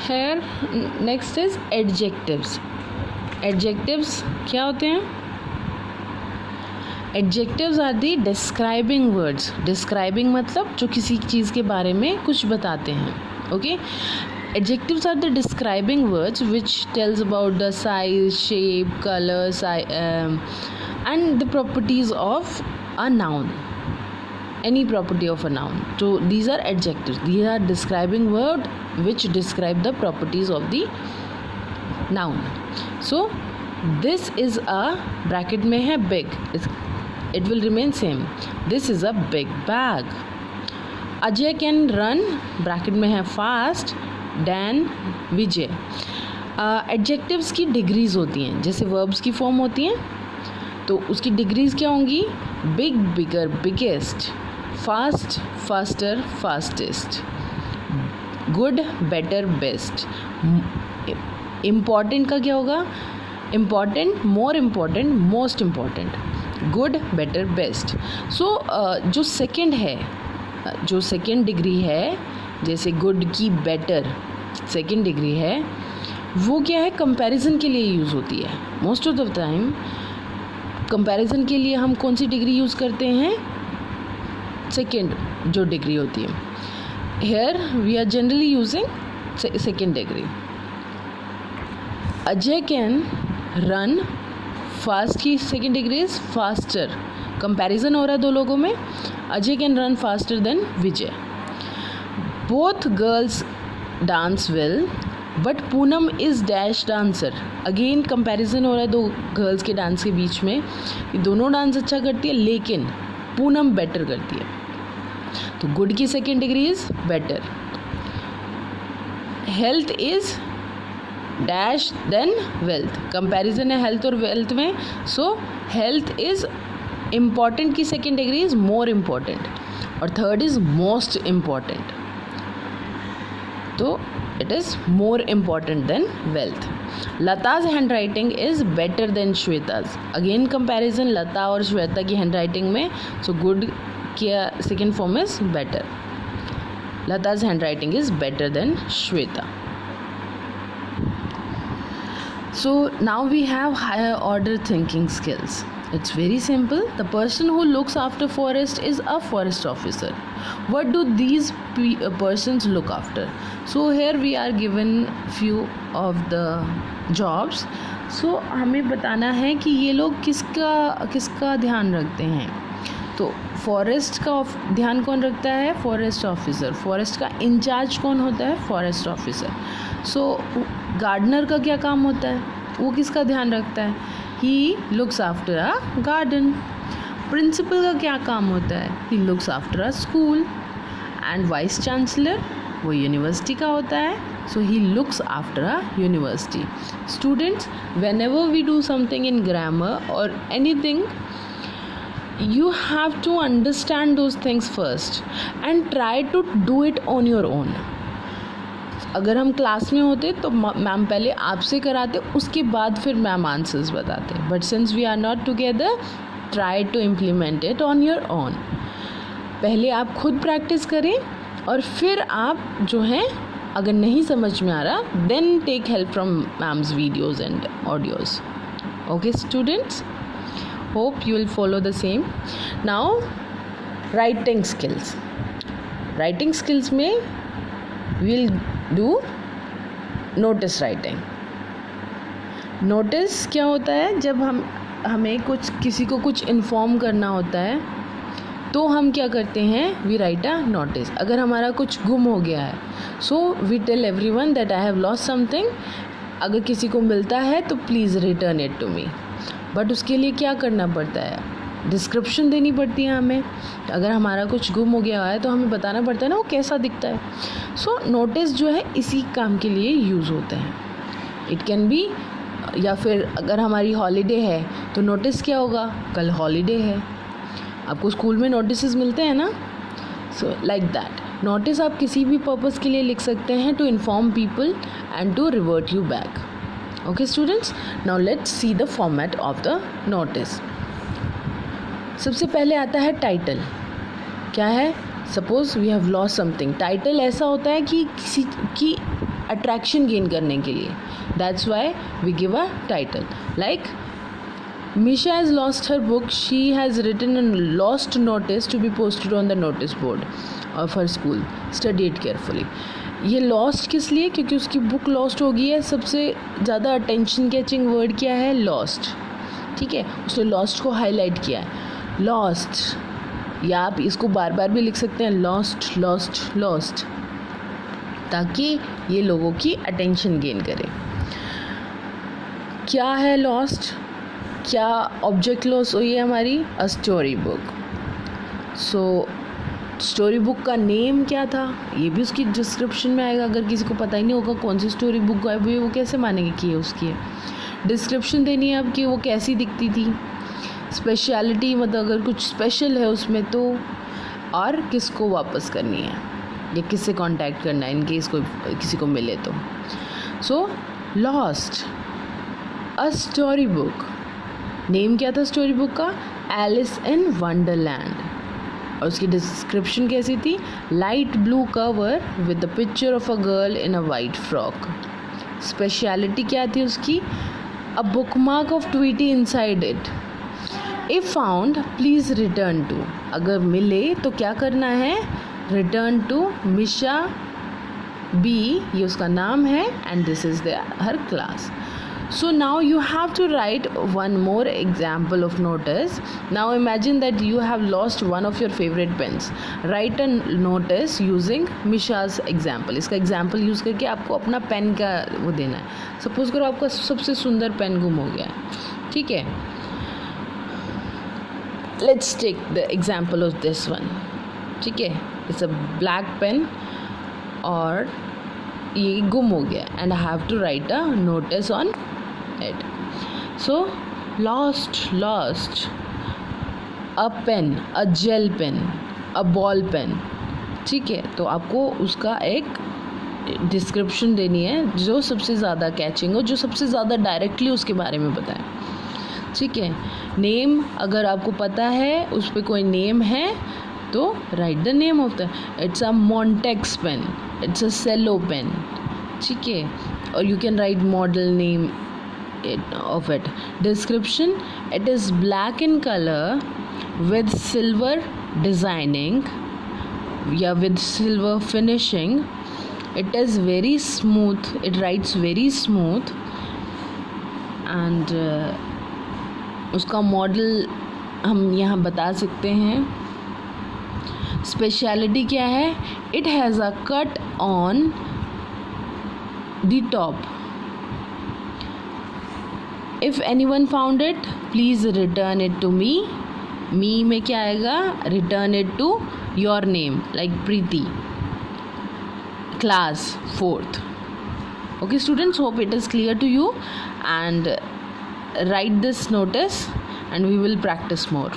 Hair next is adjectives. Adjectives क्या होते हैं? Adjectives are the describing words. Describing मतलब जो किसी चीज़ के बारे में कुछ बताते हैं. Okay. Adjectives are the describing words which tells about the size, shape, color, and the properties of a noun. Any property of a noun. So these are adjectives. These are describing words which describe the properties of the noun. So this is a bracket में है big. It will remain same. This is a big bag. Ajay can run bracket में है fast Dan, विजय. Adjectives की degrees होती हैं. जैसे verbs की form होती हैं तो उसकी डिग्रीज क्या होंगी? Big, bigger, biggest, fast, faster, fastest, good, better, best. Important का क्या होगा? Important, more important, most important, good, better, best. So जो सेकेंड है, जो सेकेंड डिग्री है, जैसे गुड की बेटर सेकेंड डिग्री है, वो क्या है? कंपैरिजन के लिए यूज़ होती है. Most of the time comparison के लिए हम कौन सी डिग्री यूज़ करते हैं? सेकेंड जो डिग्री होती है. Here we are generally using second degree. Ajay can run fast की second degree is faster. Comparison हो रहा है दो लोगों में. Ajay can run faster than Vijay. Both girls dance well, but Poonam is dash dancer. Again comparison हो रहा है दो गर्ल्स के डांस के बीच में कि दोनों डांस अच्छा करती है लेकिन पूनम बेटर करती है. तो गुड की second degree is better. Health is dash than wealth. Comparison है हेल्थ और वेल्थ में. सो हेल्थ इज इम्पॉर्टेंट की second degree is more important और थर्ड इज मोस्ट इम्पॉर्टेंट. तो it is more important than wealth. Lata's handwriting is better than Shweta's. Again comparison लता और श्वेता की handwriting में. So good की second form is better. Lata's handwriting is better than Shweta. So now we have higher order thinking skills. It's very simple. The person who looks after forest is a forest officer. What do these persons look after? So here we are given few of the jobs. So हमें बताना है कि ये लोग किसका ध्यान रखते हैं. तो फॉरेस्ट का ध्यान कौन रखता है? Forest officer. फॉरेस्ट का इंचार्ज कौन होता है? Forest officer. सो गार्डनर का क्या काम होता है? वो किसका ध्यान रखता है? He looks after a garden. Principal का क्या काम होता है? He looks after a school. And vice chancellor वो यूनिवर्सिटी का होता है. So he looks after a university. Students, whenever we do something in grammar और anything, you have to understand those things first and try to do it on your own. अगर हम class में होते तो ma'am पहले आपसे कराते, उसके बाद फिर मैम आंसर्स बताते. But since we are not together, try to implement it on your own. पहले आप खुद प्रैक्टिस करें और फिर आप जो हैं, अगर नहीं समझ में आ रहा, then take help from ma'am's videos and audios. Okay students, hope you will follow the same. Now writing skills. Writing skills में we'll do notice writing. notice क्या होता है? जब हमें किसी को कुछ इन्फॉर्म करना होता है तो हम क्या करते हैं? We write a notice. अगर हमारा कुछ गुम हो गया है, so we tell everyone that I have lost something. अगर किसी को मिलता है तो please return it to me. But उसके लिए क्या करना पड़ता है? डिस्क्रिप्शन देनी पड़ती है हमें. अगर हमारा कुछ गुम हो गया है तो हमें बताना पड़ता है ना वो कैसा दिखता है. सो नोटिस जो है इसी काम के लिए यूज़ होता है. इट कैन बी, या फिर अगर हमारी हॉलीडे है तो नोटिस क्या होगा? कल हॉलीडे है. आपको स्कूल में नोटिस मिलते हैं ना. So like that. नोटिस आप किसी भी पर्पज़ के लिए लिख सकते हैं, to inform people and to revert you back. Okay students, now let's see the format of the notice. सबसे पहले आता है टाइटल. क्या है? Suppose we have lost something. Title ऐसा होता है कि अट्रैक्शन गेन करने के लिए. That's why we give a title. Like Misha has lost her book. She has written a lost notice to be posted on the notice board of her school. Study it carefully. ये lost किस लिए? क्योंकि उसकी book lost हो गई है. सबसे ज़्यादा अटेंशन कैचिंग वर्ड क्या है? लॉस्ट. ठीक है, उसने लॉस्ट को हाईलाइट किया है. लॉस्ट, या आप इसको बार बार भी लिख सकते हैं, लॉस्ट लॉस्ट लॉस्ट, ताकि ये लोगों की अटेंशन गेन करे. क्या है लॉस्ट? क्या ऑब्जेक्ट लॉस हुई है हमारी? अ story book. So story book का नेम क्या था? ये भी उसकी डिस्क्रिप्शन में आएगा. अगर किसी को पता ही नहीं होगा कौन सी स्टोरी बुक गायब हुई है, वो कैसे मानेंगे कि ये उसकी है? डिस्क्रिप्शन देनी है अब कि वो कैसी दिखती थी. स्पेशलिटी, मतलब अगर कुछ स्पेशल है उसमें तो, और किसको वापस करनी है या किससे कांटेक्ट करना है इन केस कोई किसी को मिले तो. So lost a story book. Name क्या था स्टोरी बुक का? Alice in Wonderland. और उसकी डिस्क्रिप्शन कैसी थी? Light blue cover with the picture of a girl in a white frock. Speciality क्या थी उसकी? A bookmark of Tweety inside it. If found please return to. अगर मिले तो क्या करना है? रिटर्न टू मिशा बी, ये उसका नाम है, and this is her class. So now you have to write one more example of notice. Now imagine that you have lost one of your favorite pens. Write a notice using Misha's example. इसका example use करके आपको अपना pen का वो देना है. Suppose करो आपका सबसे सुंदर पेन गुम हो गया है. ठीक है, let's take the example of this one. ठीक है, it's a black pen और ये गुम हो गया, and I have to write a notice on it. So lost a pen, a gel pen, a ball pen. ठीक है, तो आपको उसका एक डिस्क्रिप्शन देनी है जो सबसे ज़्यादा कैचिंग हो, जो सबसे ज़्यादा डायरेक्टली उसके बारे में बताए. ठीक है, नेम अगर आपको पता है उस पर कोई नेम है तो write the name of the. It's a Montex pen, it's a Cello pen. ठीक है, और you can write model name of it. Description: it is black in color with silver designing, with silver finishing. It is very smooth, it writes very smooth, and उसका model हम यहाँ बता सकते हैं. Speciality क्या है? it has a cut on the top. If anyone found it, please return it to me. Me में क्या आएगा? Return it to your name, like Preeti, class 4th. Okay students, hope it is clear to you, and write this notice and we will practice more.